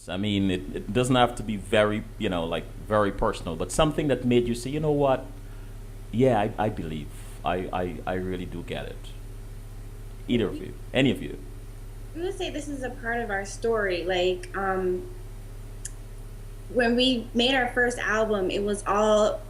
I mean, it doesn't have to be very, like very personal, but something that made you say, you know what? Yeah, I believe. I really do get it. Either of you, any of you. I would say this is a part of our story. Like, when we made our first album, it was all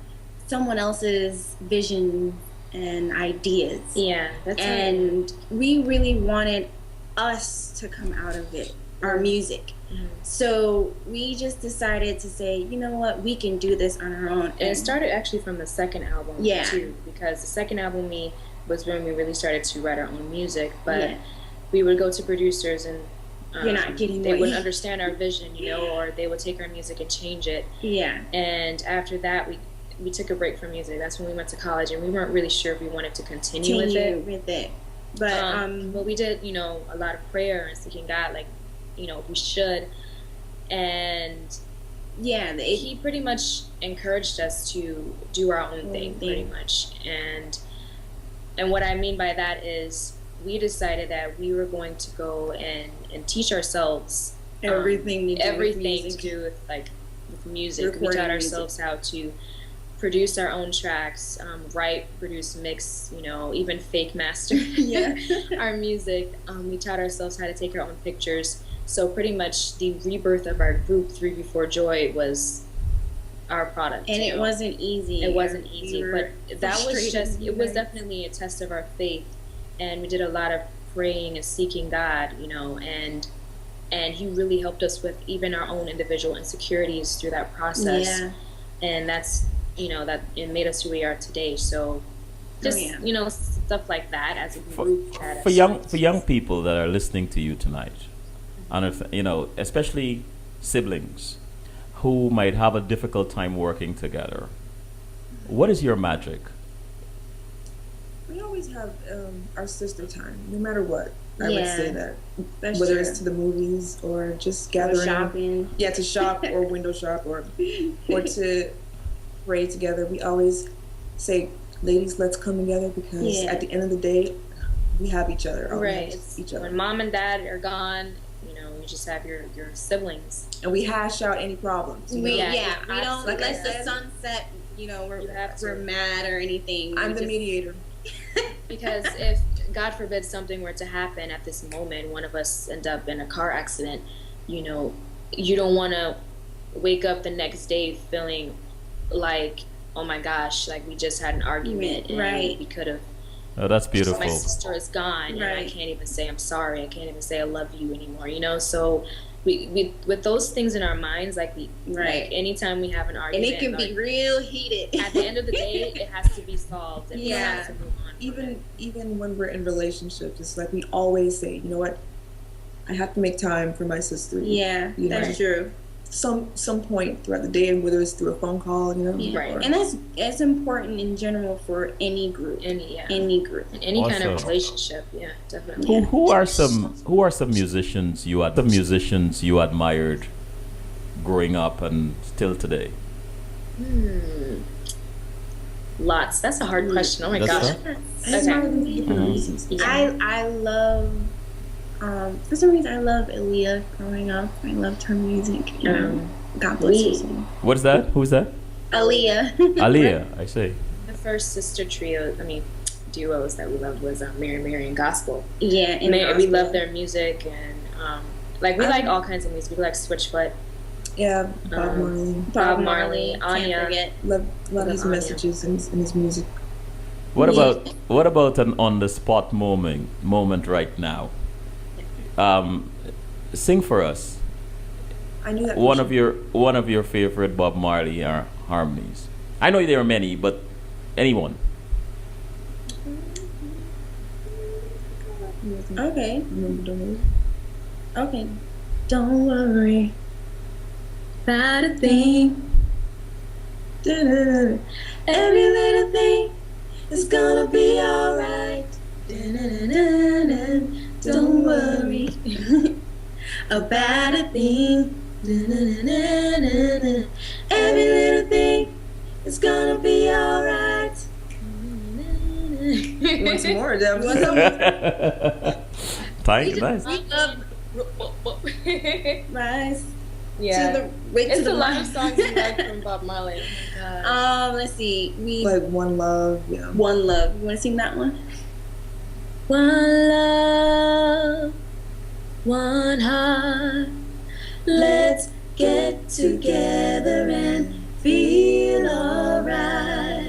someone else's vision and ideas. Yeah, and we really wanted us to come out of it, our music. Mm-hmm. So we just decided to say, you know what, we can do this on our own. And it started actually from the second album too, because the second album was when we really started to write our own music. But we would go to producers and you're not getting they wouldn't understand our vision, or they would take our music and change it. Yeah. And after that, we took a break from music. That's when we went to college, and we weren't really sure if we wanted to continue with it. But we did, a lot of prayer and seeking God, like, we should. And he pretty much encouraged us to do our own thing, pretty much. And what I mean by that is we decided that we were going to go and teach ourselves everything to do with music. We taught ourselves how to produce our own tracks, write, produce, mix, even fake master our music. We taught ourselves how to take our own pictures. So pretty much the rebirth of our group, 3B4JHOY, was our product. And it wasn't easy. It wasn't easy, but that was it was definitely a test of our faith. And we did a lot of praying and seeking God, and he really helped us with even our own individual insecurities through that process. Yeah. And that's, that it made us who we are today. So just, stuff like that as a group. For young people that are listening to you tonight, especially siblings who might have a difficult time working together, what is your magic? We always have our sister time, no matter what. I would say that. That's whether true. it's to the movies or just gathering. Or shopping. Yeah, to shop or window shop or to pray together. We always say, ladies, let's come together because at the end of the day, we have each other. Right. Each other. When mom and dad are gone, you just have your siblings. And we hash out any problems. We don't like let the sun set, we're mad or anything. I'm the mediator. Because if, God forbid, something were to happen at this moment, one of us end up in a car accident, you don't want to wake up the next day feeling like, oh my gosh, like we just had an argument and we could have. Oh, that's beautiful. My sister is gone, and I can't even say I'm sorry. I can't even say I love you anymore. So we with those things in our minds, like anytime we have an argument, and it can be real heated. At the end of the day, it has to be solved. And we have to move on. Even when we're in relationships, it's like we always say, you know what, I have to make time for my sister. Yeah, that's true. Some point throughout the day, whether it's through a phone call, right. And that's important in general for any group, any group, any kind of relationship. Yeah, definitely. Who are some musicians you admired growing up and still today? Lots. That's a hard question. Oh my gosh. I love. For some reason, I love Aaliyah growing up. I loved her music. God bless her. What's that? Who's that? Aaliyah. Aaliyah, I see. The first sister duos that we loved was Mary and Gospel. Yeah, we love their music, and we like all kinds of music. We like Switchfoot. Yeah, Bob Marley. Bob Marley, Can't Anya. forget. Love his Anya. messages and his music. What about an on the spot moment right now? Sing for us I knew that. one of your favorite Bob Marley harmonies. I know there are many, but anyone. Okay. Don't Okay. Don't worry about a thing. worry. Every little thing is gonna be alright. Don't worry about a thing. Every little thing is gonna be alright. You want some more? Deb? Thank nice. We love Rise. Yeah. To the wait It's to the a lot line. of songs you like from Bob Marley. Oh my God. Let's see. We Like One Love. Yeah. One Love. You want to sing that one? One love, one heart. Let's get together and feel alright.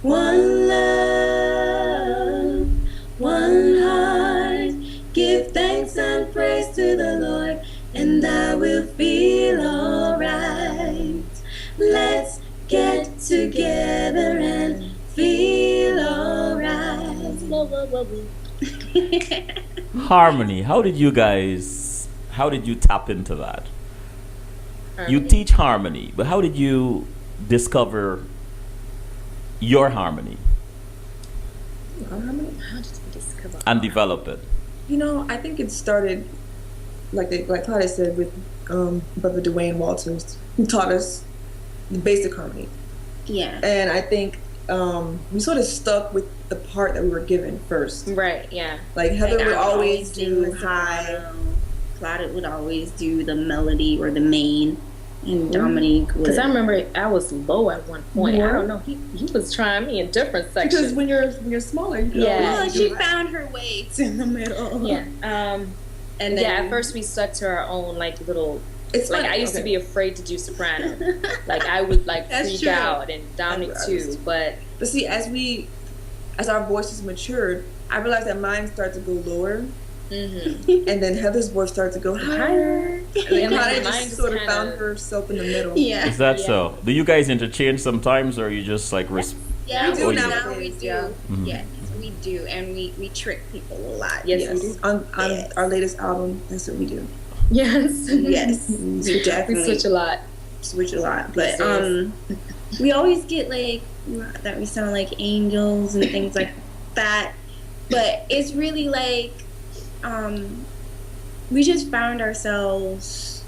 One love, one heart. Give thanks and praise to the Lord, and I will feel alright. Let's get together and feel alright. Harmony. How did you tap into that? You teach harmony, but how did you discover your harmony How did you discover? and develop it? I think it started like Claudia said with Brother Dwayne Walters, who taught us the basic harmony. Yeah. And I think we sort of stuck with the part that we were given first. Right, yeah. Like Heather Like, would I always sing do the high. soprano. Claudia would always do the melody or the main, and Dominique would. Because I remember I was low at one point. You I were? don't know. He was trying me in different Because sections. when you're smaller, you can Yeah. Well, always she do found her weights in the middle. Yeah. And then, Yeah, at first we stuck to our own like little It's like funny, I used to okay. be afraid to do soprano. Like I would like That's freak true. out, and Dominic I too. was- But But see, as our voices matured, I realized that mine started to go lower, and then Heather's voice started to go higher. And then And then Claudia mine just just sort of kinda- found herself in the middle. yeah. Is that Yeah. so? Do you guys interchange sometimes, or you just like Yeah, We do now nowadays, we do. yeah. Mhm. Yes, we do, and we trick people a lot. Yes, we do. On Yes. our latest album, that's what we do. Yes. Yes, We we switch We switch a lot. switch a lot, but Yes. we always get like that we sound like angels and things like that. But it's really like we just found ourselves.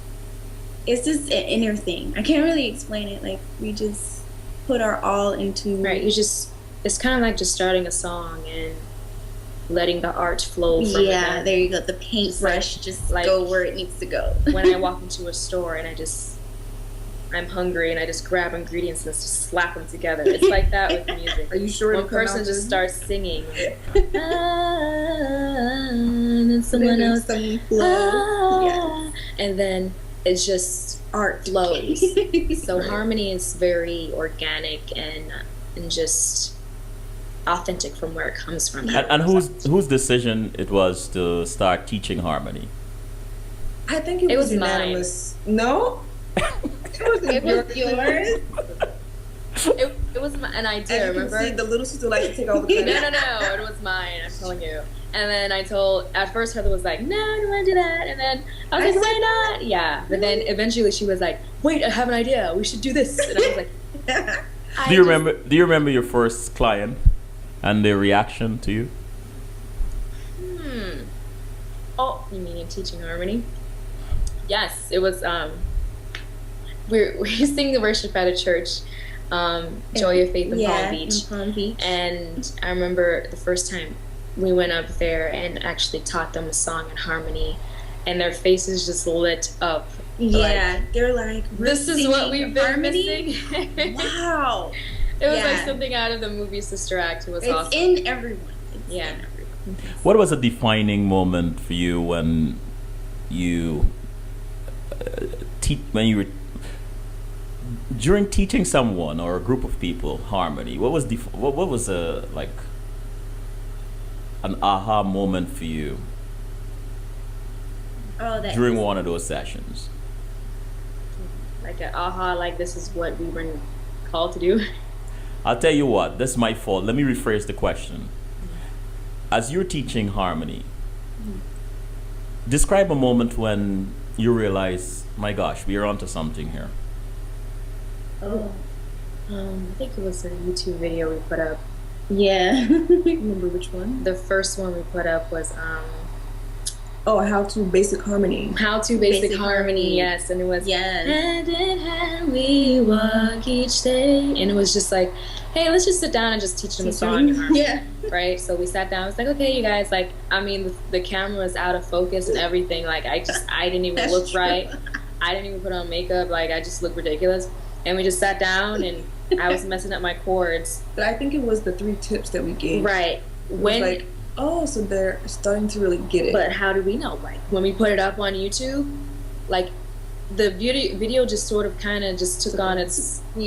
It's just an inner thing. I can't really explain it. Like we just put our all into Right. It's kind of like just starting a song and letting the art flow from Yeah, within. there you go. The paintbrush just like- go where it needs to go. When I walk into a store and I'm hungry and I just grab ingredients and just slap them together. It's like that with music. Are you sure? One it'll come person out just good? starts singing, and then someone else, and then it's just art flows. So harmony is very organic and just authentic from where it comes from. and whose decision it was to start teaching harmony? I think it was was mine. unanimous. No, It was yours. It was an idea. As you can Remember? see, the little sister likes to take all the credit. No, it was mine. I'm telling you. And then at first Heather was like, no, I don't want to do that. And then I was like, why not? Yeah. But then eventually she was like, wait, I have an idea. We should do this. And I was like, Do you remember your first client and their reaction to you? Oh, you mean in teaching harmony? Yes, it was. We sing the worship at a church, Joy of Faith in Palm Beach. In Palm Beach. And I remember the first time we went up there and actually taught them a song in harmony, and their faces just lit up. Yeah, they're like, This is what we've been harmony. missing. Wow, It was Yeah. like something out of the movie Sister Act. It was it's awesome. in everyone. It's Yeah. in everyone. What was a defining moment for you when you when you were during teaching someone or a group of people harmony? What was a like an aha moment for you during one of those sessions? Like an aha, like this is what we were called to do. I'll tell you what, this is my fault. Let me rephrase the question. As you're teaching harmony, describe a moment when you realize, my gosh, we are onto something here. I think it was a YouTube video we put up. Yeah. Remember which one? The first one we put up was how to basic harmony. How to basic harmony, yes. And it was hand in hand we walk each day. And it was just like, hey, let's just sit down and just teach them a song. Yeah. Right? So we sat down. It's like, okay, you guys, like, I mean, the camera was out of focus and everything. Like, I didn't even That's look true. right. I didn't even put on makeup. Like, I just looked ridiculous. And we just sat down and I was messing up my chords. But I think it was the 3 tips that we gave. Right. It was like, so they're starting to really get it. But how do we know? Like, when we put it up on YouTube, like, the video just sort of kind of just took on its own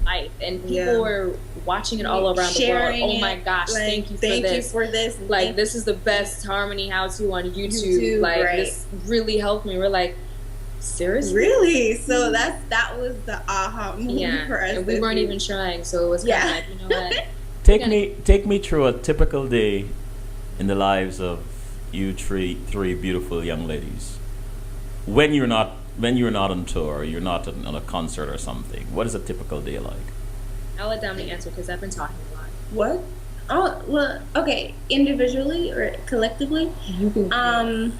life. And people were watching it all around the world. Oh my gosh, like, thank you for this. Like, this is the best harmony how-to on YouTube. Like, this really helped me. We're like, seriously? Really? So that was the aha moment for us. And we weren't even trying, so it was kind of like, you know what? Take me through a typical day in the lives of you three beautiful young ladies. When you're not on tour, you're not on a concert or something. What is a typical day like? I'll let Dominique answer because I've been talking a lot. What? Oh, well, okay. Individually or collectively? You can.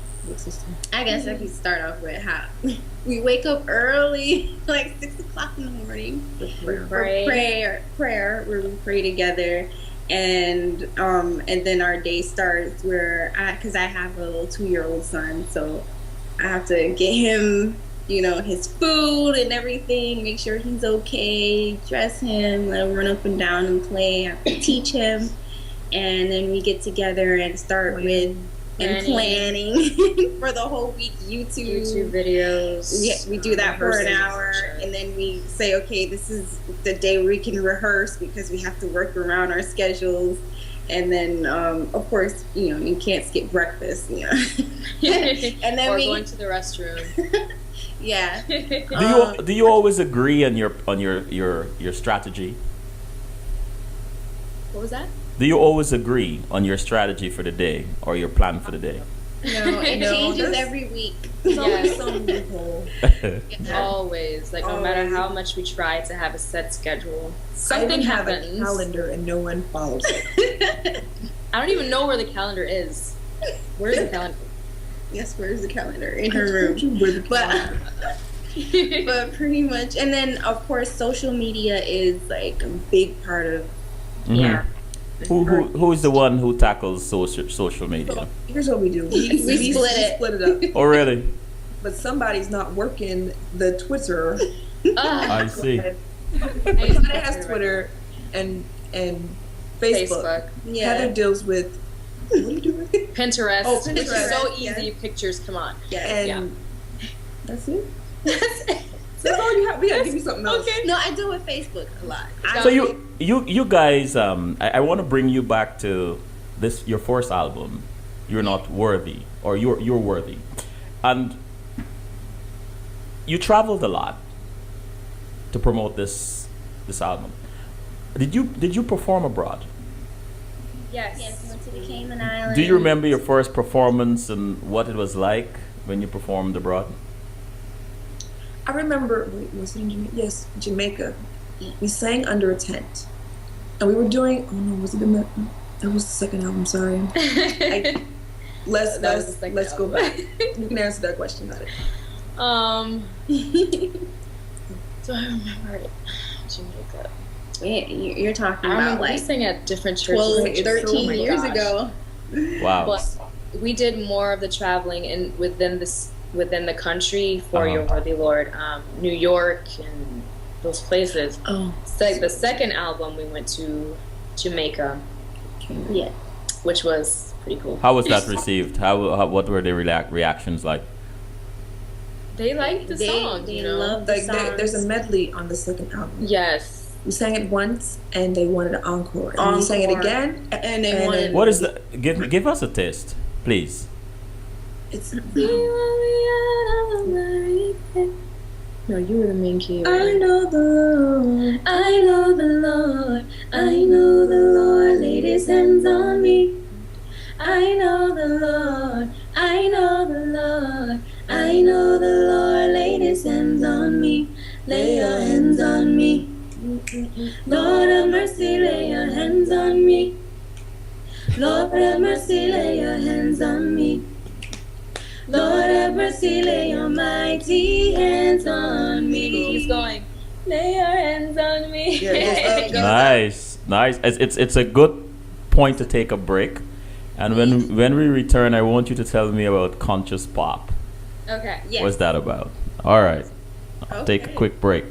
I guess I could start off with how we wake up early, like 6 o'clock in the morning, for prayer where we pray together, and then our day starts because I have a little 2-year-old son, so I have to get him, his food and everything, make sure he's okay, dress him, let him run up and down and play. I have to teach him, and then we get together and start with planning for the whole week. YouTube videos. We do that for an hour, and then we say, okay, this is the day we can rehearse because we have to work around our schedules. And then, of course, you can't skip breakfast. And then or going to the restroom. Yeah. Do you always agree on your strategy? What was that? Do you always agree on your strategy for the day or your plan for the day? No, it changes every week. There's always some loophole. Always. Like, no matter how much we try to have a set schedule, something happens. I have a calendar and no one follows it. I don't even know where the calendar is. Where's the calendar? Yes, where's the calendar? In her room. But pretty much. And then, of course, social media is like a big part of, Who is the one who tackles social media? So here's what we do. We split it up. Oh, really? But somebody's not working the Twitter. I see. Somebody has Twitter and Facebook. Yeah. Heather deals with, what are you doing? Pinterest. Oh, Pinterest. Which is so easy. Pictures, come on. And that's it? That's all you have. We gotta give you something else. Okay. No, I do with Facebook a lot. So you guys, I want to bring you back to your first album, You're Not Worthy, or You're Worthy, and you traveled a lot to promote this album. Did you perform abroad? Yes. Yes, we went to the Cayman Islands. Do you remember your first performance and what it was like when you performed abroad? I remember, was it in Jamaica? Yes, Jamaica. We sang under a tent. And we were doing, was it in that was the second album, sorry. Let's go back. You can answer that question about it. Do I remember it? Jamaica. Yeah, you're talking I about we sang at different churches. 12, 13 years ago. Wow. But we did more of the traveling within the country for Your Worthy Lord, New York and those places. So the second album we went to Jamaica, which was pretty cool. How was that received? What were the reactions like? They like the song. They you know? love the Like songs. there's a medley on the second album. Yes. We sang it once, and they wanted an encore. And we sang it again, and they wanted. What is the? Give us a taste, please. It's No, you were the main key. I Right? know the Lord. I know the Lord. I know the Lord laid His hands on me. I know the Lord. I know the Lord. I know the Lord laid His hands on me. Lay your hands on me. Lord have mercy, lay your hands on me. Lord have mercy, lay your hands on me. Lord have mercy, lay your mighty hands on me. He's going. Lay your hands on me. Yeah, it goes up. Nice. It's a good point to take a break, and when we return, I want you to tell me about conscious pop. Okay. Yes. What's that about? All right, I'll take a Okay. quick break.